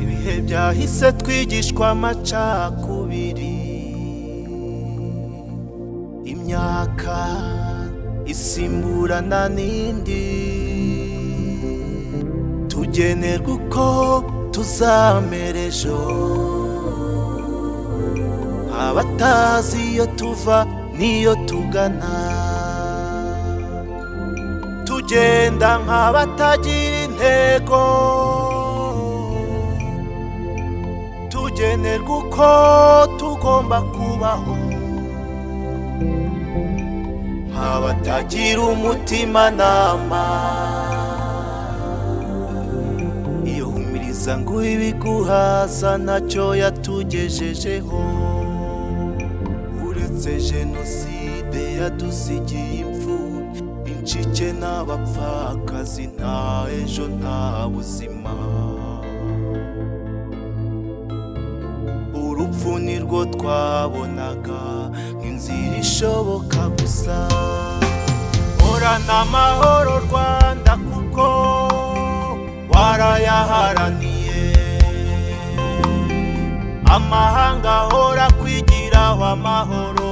Ibihe byahise twigishwa amacakubiri, imyaka isimburana n'indi, tugenerwa uko tuzamera ejo, abatazi iyo tuva n'iyo tugana, tugenda nk'abatagira intego, tugenerwa uko tugomba kubaho, abatagira umutima nama, iyo humiriza ngo ibiguhaza ntacyo yatugejejeho, uretse jenoside yadusigiye imfubyi, incike n'abapfakazi, nta ejo nta buzima. Urupfu nirwo twabonaga nk'inzira ishoboka gusa. Horana amahoro Rwanda kuko warayaharaniye, amahanga ahora kwigiraho amahoro,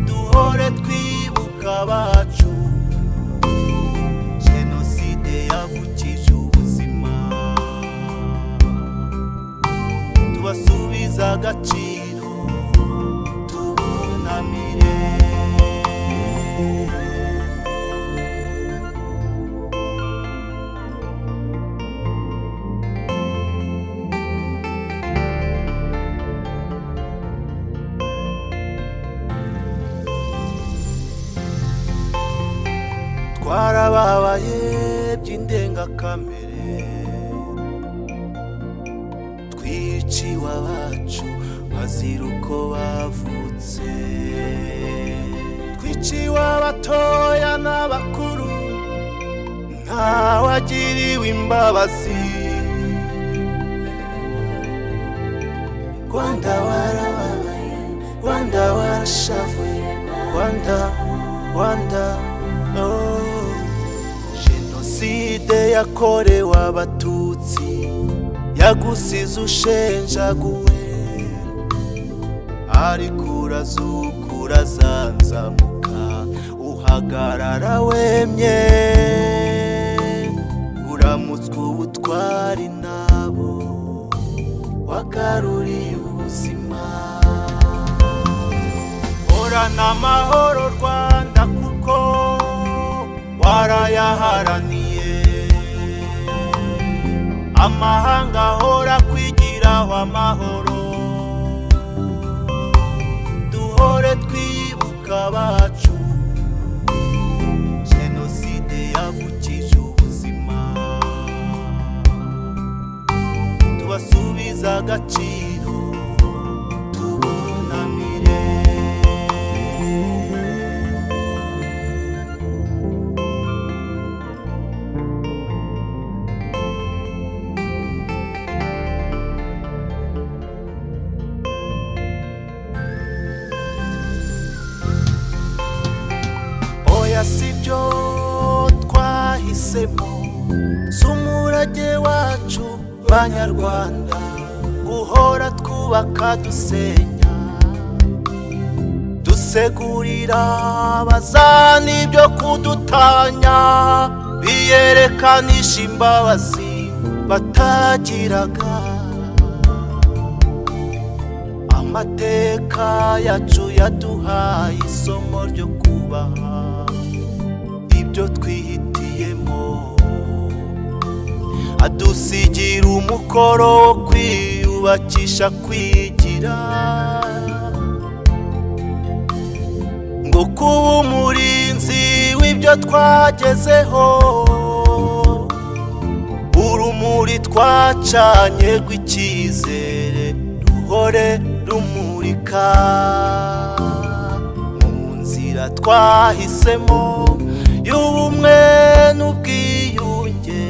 duhore twibuka abacu, jenoside yavukije ubuzima, tubasubiza agaciro, tubunamire. Twarababaye by'indengakamere, twiciwe abacu bazira uko bavutse, twiciwe abatoya n'abakuru, ntawagiriwe imbabazi. Rwanda warababaye, Rwanda warashavuye, Rwanda, Rwanda, oh. Jenoside yakorewe abatutsi yagusize ushenjaguwe, ariko urazuka urazanzamuka, uhagarara wemye, uramutswa ubutwari nabo wagaruriye ubuzima. Horana amahoro Rwanda kuko warayaharaniye, amahanga ahora kwigiraho amahoro, duhore twibuka abacu, jenoside yavukije ubuzima, tubasubiza agaciro, tubunamire. Sibyo twahisemo, s'umurage wacu banyarwanda, guhora twubaka dusenya, dusegurira abazana ibyo kudutanya, biyerekanisha imbabazi batagiraga. Amateka yacu yaduhaye isomo ryo kubaha ibyo twihitiyemo, adusigira umukoro wo kwiyubakisha kwigira, ngo kuba umurinzi w'ibyo twagezeho, urumuri twacanye rw'icyizere ruhore rumurika, mu nzira twahisemo y'ubumwe n'ubwiyunge,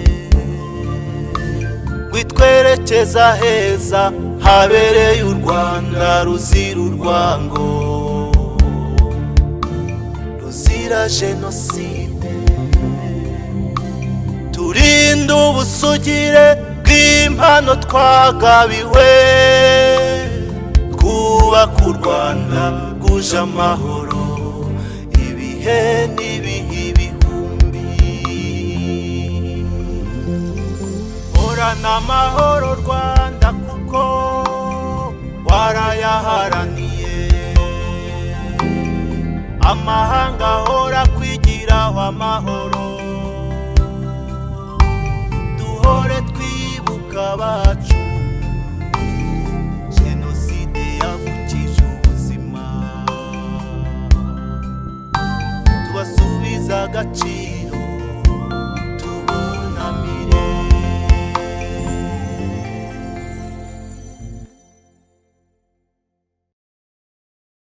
witwerekeza heza habereye u Rwanda ruzira urwango, ruzira jenoside. Turinde ubusugire bw'impano twagabiwe, twubaka u Rwanda rwuje amahoro ibihe n'ibihe ibihumbi. Horana amahoro Rwanda kuko warayaharaniye, amahanga ahora kwigiraho amahoro, duhore twibuka